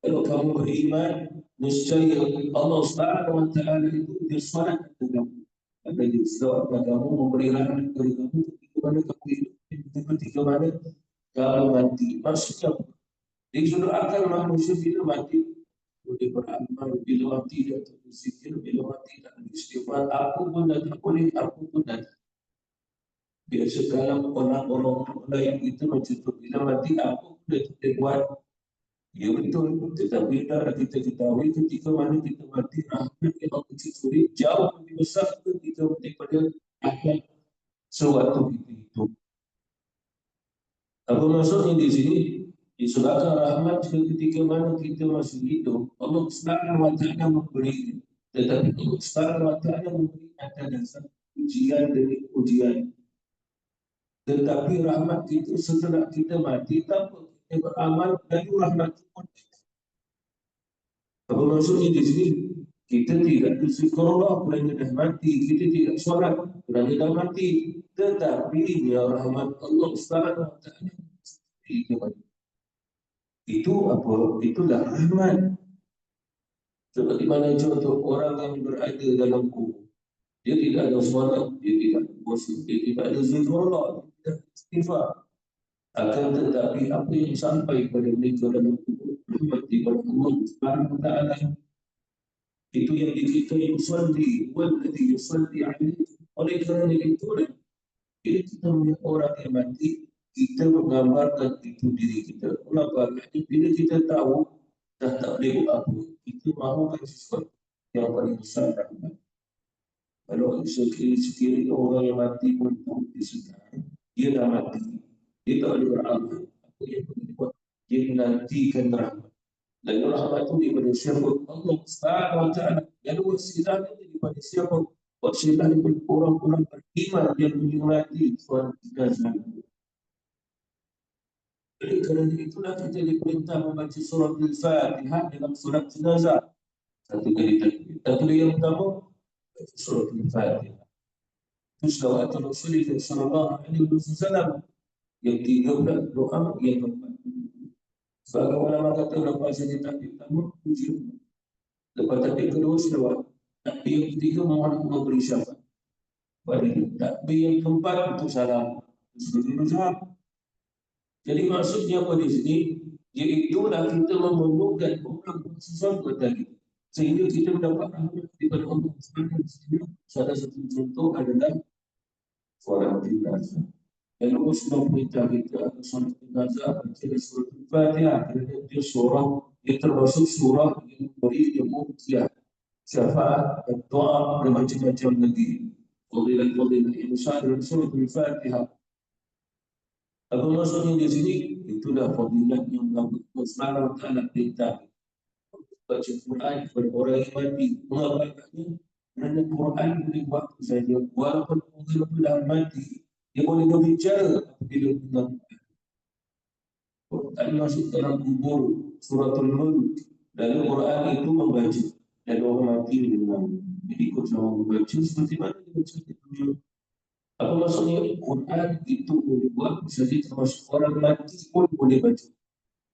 Kalau kamu beriman, niscaya Allah Subhanahu wa taala itu bersolat kepada kamu. Ada di selawat kamu memberi rahmat kepada kamu ketika mana kamu hidup, ketika mana kamu mati. Maksudnya di sudut akal manusia bila mati boleh beramal, bila mati dia tak berzikir, bila mati tak beristighfar, aku pun dah tak boleh, aku pun dah. Biasa kalau orang-orang lain itu macam tu, bila mati aku pun dah tak buat. Ya betul, tetapi dah kita ketahui ketika mana kita mati, rahmat yang Allah curi jauh lebih besar kita daripada akal sewaktu kita hidup. Apa maksudnya di sini? Disebabkan rahmat ketika mana kita masih hidup, Allah Subhanahu wa taala memberi, tetapi Allah Subhanahu wa taala memberi atas dasar ujian demi ujian. Tetapi rahmat kita setelah kita mati, tanpa kita beramal, lalu rahmat itu pun. Apa maksudnya di sini? Kita tidak bersyukurlah kerana dah mati, kita tidak solat kerana dah mati, tetapi ya rahmat Allah Subhanahu wa taala itu apa? Itulah rahmat. Seperti mana contoh orang yang berada dalam kubur. Dia tidak ada solat, dia tidak berpuasa, dia tidak ada zikrullah, dia tidak istighfar. Akan tetapi apa yang sampai kepada mereka dalam kubur, rahmat daripada Allah Subhanahu wa taala. Itu yang dikatakan yusalli walladhi yusalli alaihi. Oleh kerana itulah bila kita melihat orang yang mati, kita menggambarkan itu diri kita. Kenapa? Bila kita tahu dah tak boleh buat apa, kita mahukan sesuatu yang paling besar rahmat. Kalau sekiranya orang yang mati pun di sekarang, dia dah mati, dia tak boleh beramal. Apa yang boleh buat? Dia menantikan rahmat. Dan rahmat itu daripada siapa? Allah Subhanahu wa taala. Yang wasilahnya daripada siapa? Wasilah daripada orang-orang beriman yang menyurati suatu jenazah. Oleh kerana itulah kita diperintah membaca surah Al-Fatihah dalam surat jenazah. Satu kali takbir. Takbir yang pertama surah Al-Fatihah. Itu selawat Rasulullah sallallahu alaihi wasallam. Yang tiga pula doa yang keempat. Sebagai ulama kata lepas saja takbir pertama puji. Lepas takbir kedua selawat. Takbir yang ketiga mohon Allah beri syafaat. Pada takbir yang keempat untuk salam. Sebelum salam. Jadi maksudnya apa di sini? Iaitulah kita memerlukan orang sesuatu tadi. Sehingga kita mendapat rahmat daripada Allah Subhanahu wa taala. Salah satu contoh adalah solat jenazah. Dan Rasulullah perintah kita solat jenazah baca surah Al-Fatihah kerana dia surah dia termasuk surah yang beri ilmu syafaat dan doa dan macam-macam lagi. Fadilah-fadilah yang besar dalam surah Al-Fatihah. Apa maksudnya di sini? Itulah fadilah yang Allah Subhanahu wa taala perintah baca Quran kepada orang yang mati. Mengapa? Kerana Quran boleh waktu saja. Walaupun orang itu dah mati, dia boleh berbicara apabila tentang Quran masuk dalam kubur suratul Mulk. Lalu Quran itu membaca dan orang mati mendengar. Jadi ikut sama membaca seperti mana dia baca di dunia. Apa maksudnya? Quran itu boleh buat saja termasuk orang mati pun boleh baca.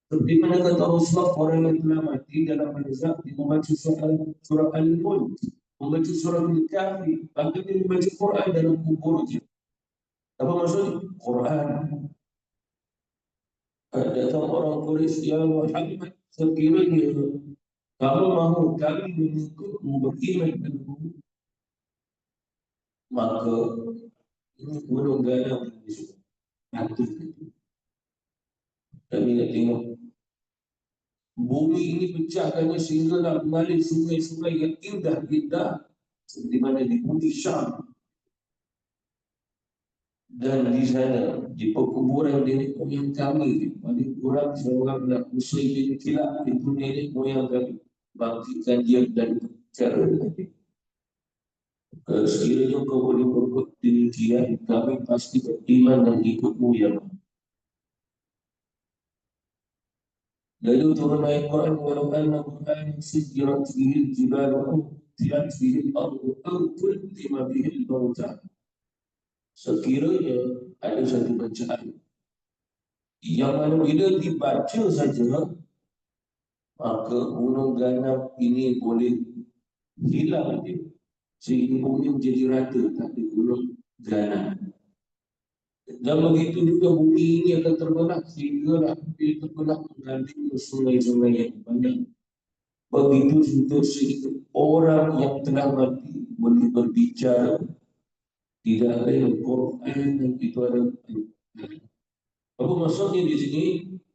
Seperti mana kata Rasulullah, orang yang telah mati dalam mazhab dia membaca surah Al-Mulk, membaca surah Al-Kahfi, bahkan dia membaca Quran dalam kuburnya. Apa maksudnya? Quran. Datang orang Quraisy, ya Muhammad, sekiranya kamu mahu kami mengikutmu beriman denganmu, maka ini gunung garam nanti kami nak tengok bumi ini pecahkannya sehingga nak mengalir sungai-sungai yang indah-indah di mana di bumi Syam. Dan di sana, di perkuburan nenek moyang kami, paling kurang seorang nak usai bin kilap itu nenek moyang kami, bangkitkan dia dan cara tadi. Sekiranya kau boleh berbuat demikian, kami pasti beriman dan ikutmu ya. Lalu turun ayat Quran, walau anna Quran sujirat fihi al-jibalu aw tiat fihi al-ardu aw kultima bihi al-mauta. Sekiranya ada satu bacaan yang mana bila dibaca saja, maka gunung ganap ini boleh hilang dia. Sehingga bumi menjadi rata, tak ada gunung ganap. Dan begitu juga bumi ini akan terbelah sehingga dia terbelah mengalir sungai-sungai yang banyak. Begitu juga sehingga orang yang telah mati boleh berbicara. Tidak ada yang Quran dan itu ada. Apa maksudnya di sini?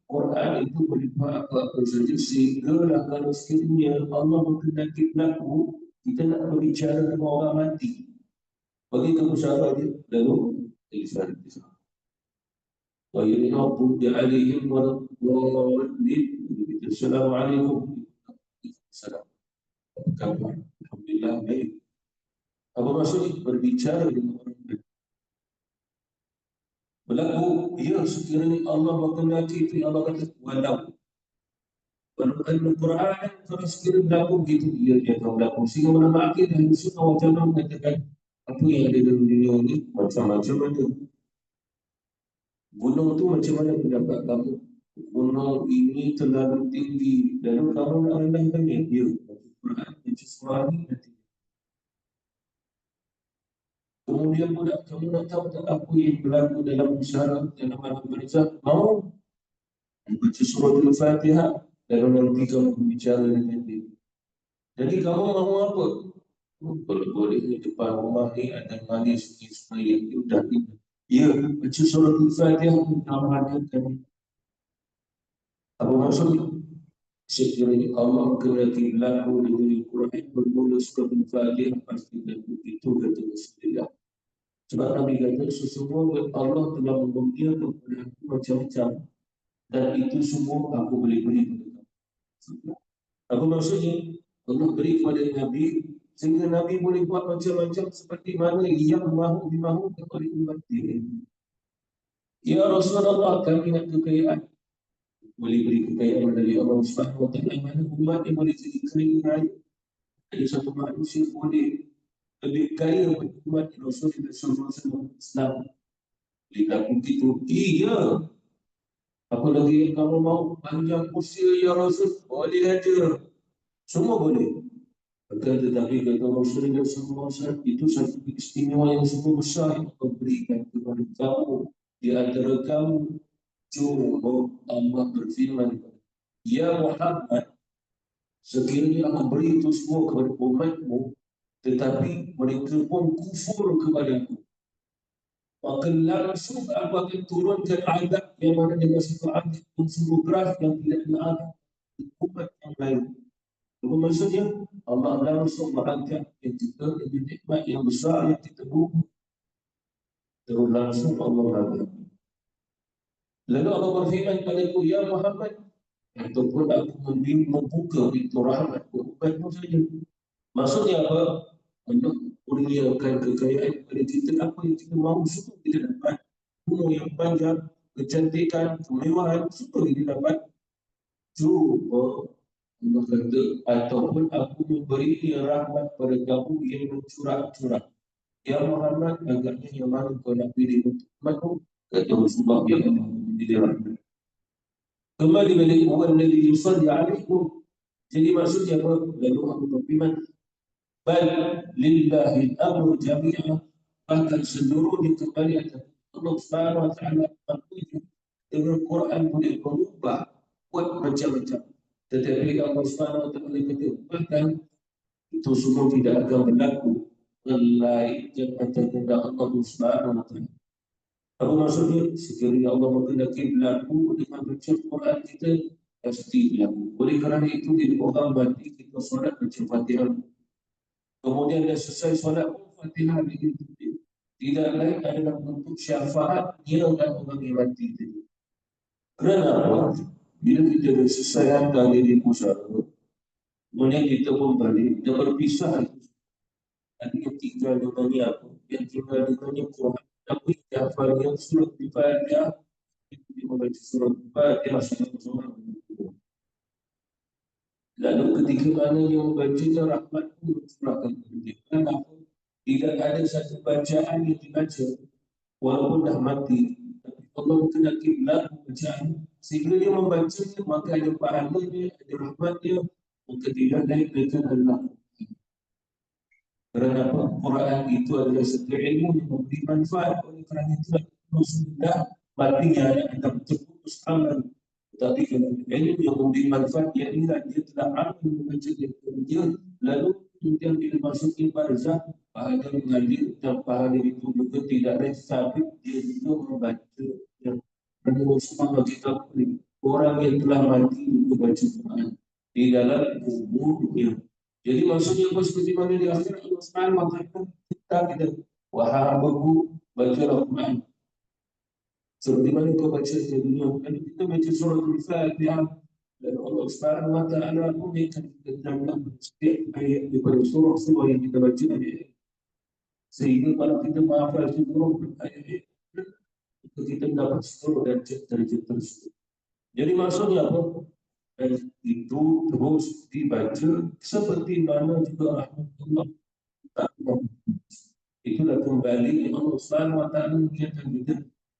Quran itu boleh buat apa-apa saja sehinggalah kalau sekiranya Allah berkehendak berlaku, kita nak berbicara dengan orang mati. Bagi kamu syarat dia, lalu Islam. Wa yunabbu bi'alihim wa Assalamualaikum. Assalamualaikum. Alhamdulillah baik. Apa maksudnya? Berbicara dengan orang mati. Berlaku, ya sekiranya Allah berkehendak itu, Allah kata walau. Walau Al-Quran kalau sekiranya berlaku begitu, ia dia akan berlaku. Sehingga ulama akidah yang sunnah wal jamaah mengatakan apa yang ada dalam dunia ini macam-macam ada. Gunung tu macam mana pendapat kamu? Gunung ini terlalu tinggi, lalu kamu nak rendahkannya? Ya, Al-Quran baca surah ini nanti. Kemudian pula kamu nak tahu tak apa yang berlaku dalam syarat dalam alam barzakh? Mau baca surah Al-Fatihah, lalu nanti kamu berbicara dengan dia. Jadi kamu mahu apa? Kalau boleh di depan rumah ni ada mandi sungai-sungai yang indah ini. Ya, baca surah Al-Fatihah pun kamu hadirkan. Apa maksudnya? Sekiranya Allah kehendaki berlaku dengan Al-Quran bermula surah Al-Fatihah pasti berlaku itu kata Rasulullah. Sebab Nabi kata sesungguhnya Allah telah memberikan kepada aku macam-macam dan itu semua aku boleh beri kepada kamu. Apa maksudnya? Allah beri kepada Nabi sehingga Nabi boleh buat macam-macam seperti mana yang mahu dimahukan oleh umat dia. Ya Rasulullah, kami nak kekayaan. Boleh beri kekayaan dari Allah Subhanahu wa taala, mana umat yang boleh jadi kaya. Ada satu manusia boleh lebih kaya daripada umat Rasulullah SAW Islam. Boleh laku begitu. Iya. Apa lagi yang kamu mahu? Panjang usia ya Rasul? Boleh aja. Semua boleh. Akan tetapi kata Rasulullah SAW itu satu istimewa yang sangat besar yang Allah berikan kepada kamu di antara kamu Cuma Allah berfirman, Ya Muhammad, sekiranya aku beri itu semua kepada umatmu, tetapi mereka pun kufur kepada aku, maka langsung aku akan turunkan azab yang mana dengan satu azab unsur berat yang tidak ada umat yang lain. Apa maksudnya? Allah langsung mengangkat yang kita dengan nikmat yang besar yang kita buka. Terus langsung Allah mengangkat. Lalu Allah berfirman kepadaku, Ya Muhammad, ataupun aku membuka pintu rahmat umatmu saja. Maksudnya apa? Untuk kurniakan kekayaan kepada kita, apa yang kita mahu semua kita dapat. Umur yang panjang, kecantikan, kemewahan, semua kita dapat. Cuma Allah kata, ataupun aku memberi rahmat pada kamu yang mencurah-curah. Ya Muhammad, agaknya yang mana kau nak pilih untuk umatmu? Kata Rasulullah yang menjadi rahmat. Kembali balik orang Nabi Yusalli alaikum. Jadi maksudnya apa? Lalu aku berfirman, bal lillahi al-amru jami'ah, bahkan seluruhnya kembali atas Allah Subhanahu wa taala. Dengan Quran boleh berubah buat macam-macam, tetapi Allah Subhanahu wa taala kata bahkan itu semua tidak akan berlaku melainkan atas kehendak Allah Subhanahu wa taala. Apa maksudnya? Sekiranya Allah berkehendak berlaku dengan baca Quran kita pasti berlaku. Oleh kerana itu di orang mati kita solat baca Fatihah. Kemudian dah selesai solat Fatihah begitu. Tidak lain adalah bentuk syafaat dia dan orang yang mati tadi. Kerana apa? Bila kita dah selesai hantar diri pusara, kemudian kita kembali, kita berpisah. Ada yang tinggal dengannya apa? Yang tinggal dengannya Quran. Tapi hafal yang surat Al-Fatihah, dia membaca surat Al-Fatihah sama-sama. Lalu ketika mana yang membacanya rahmat pun curahkan kepada dia. Kenapa? Tidak ada satu bacaan yang dibaca walaupun dah mati, tapi Allah kena kiblat bacaan sehingga dia membacanya, maka ada pahalanya, ada rahmatnya, maka tidak lain dengan Allah. Kerana apa? Quran itu adalah satu ilmu yang memberi manfaat. Oleh kerana itu sudah matinya akan terputus amal. Tetapi kalau ilmu yang memberi manfaat, ia inilah dia telah amal membaca dia, lalu kemudian bila masuk ke barzah, pahala mengalir dan pahala itu juga tidak ada sabit, dia juga membaca. Kerana Rasulullah kita orang yang telah mati juga baca Quran di dalam kuburnya. Jadi maksudnya apa seperti mana di akhirat Allah Subhanahu wa taala kita wahabaku baca Al-Quran. Seperti mana kau baca di dunia, kalau kita baca surah Al-Fatihah dan Allah Subhanahu wa taala pun akan kita dalam setiap ayat daripada surah-surah yang kita baca ini. Sehingga kalau kita menghafal surah ayat kita dapat seluruh darjat tersebut. Jadi maksudnya apa? Dan itu terus dibaca seperti mana juga rahmatullah ta'ala. Itulah kembali Allah Subhanahu wa taala menyatakan kita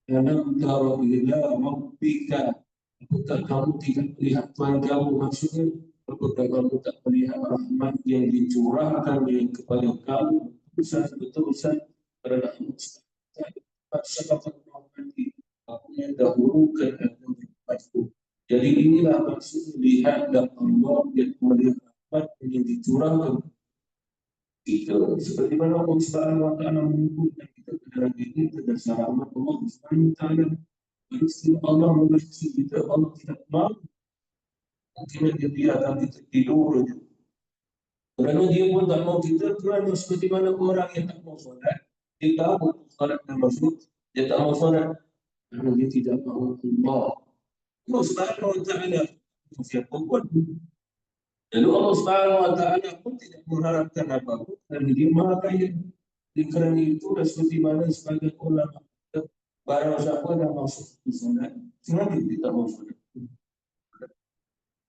dalam tara ila rabbika. Apakah kamu tidak melihat Tuhan kamu? Maksudnya apakah kamu tak melihat rahmat yang dicurahkan kepada kamu betul-betul kerana Allah Subhanahu wa taala aku yang dahulukan aku. Jadi inilah maksud lihat dan Allah yang melihat rahmat yang dicurahkan kita. Seperti mana Allah Subhanahu wa taala menyebutkan kita dalam ini berdasar rahmat Allah Subhanahu wa taala. Jadi Allah membenci kita, Allah tidak mahu mungkin dia biarkan kita tidur. Kerana dia pun tak mahu kita, kerana seperti mana orang yang tak mahu solat, dia tahu solat dan maksud, dia tak mahu solat kerana dia tidak mahu Allah. Allah Subhanahu wa taala siapa pun. Lalu Allah Subhanahu wa taala pun tidak mengharapkan apa-apa kerana dia Maha Kaya. Kerana itu dah seperti mana sebagai ulama barang siapa yang masuk ke solat, sengaja dia tak mahu solat.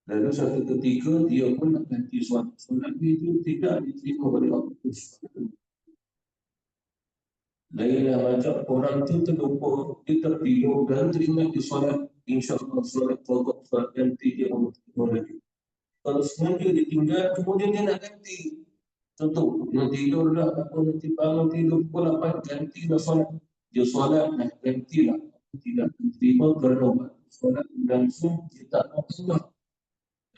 Lalu satu ketika dia pun nak ganti solat itu tidak diterima oleh Allah Subhanahu. Lainlah macam orang tu terlupa, dia tertidur dan teringat di solat, insya-Allah solat pokok solat ganti dia Allah terima lagi. Kalau sengaja ditinggal, kemudian dia nak ganti. Contoh, dia tidur dah, nanti bangun tidur pukul 8, gantilah solat. Dia solat, nak gantilah. tidak diterima kerana waktu solat langsung dia tak mau Allah.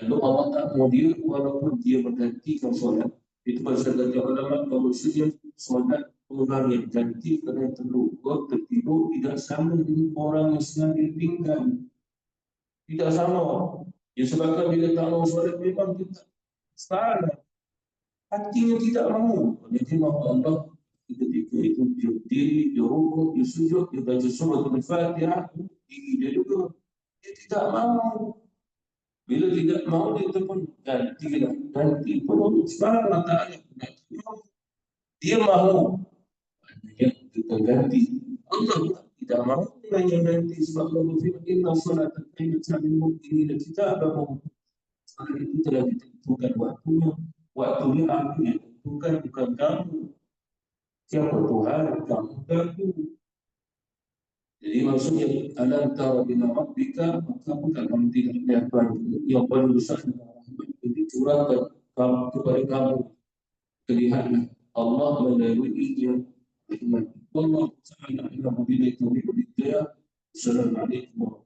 Lalu Allah tak mau dia walaupun dia bergantikan solat. Itu pasal kata ulama bahawasanya solat orang yang ganti kerana terlupa, tertidur tidak sama dengan orang yang sengaja tinggal. Tidak sama. Ya sebabkan bila tak mau solat memang kita salah. Hatinya tidak mahu. Jadi mahu Allah ketika itu dia berdiri, dia rukuk, dia sujud, dia baca surah Al-Fatihah, dia juga. Dia tidak mahu. Bila tidak mahu dia pun ganti pun subhanahu wa ta'ala. Dia mahu. Maknanya kita ganti. Allah tidak mahu yang ganti sebab Allah firman inna salat kanat 'alal mu'minina kitaban. Salat itu telah ditentukan waktunya. Waktunya aku yang tentukan, bukan kamu. Siapa Tuhan? Kamu aku. Jadi maksudnya alam tara bila rabbika, maka bukan kamu tidak melihat Tuhan yang paling besar yang dicurahkan kepada kamu. Lihatlah Allah melalui dia firman. Wallahu ta'ala a'lamu bil hidayah. Assalamualaikum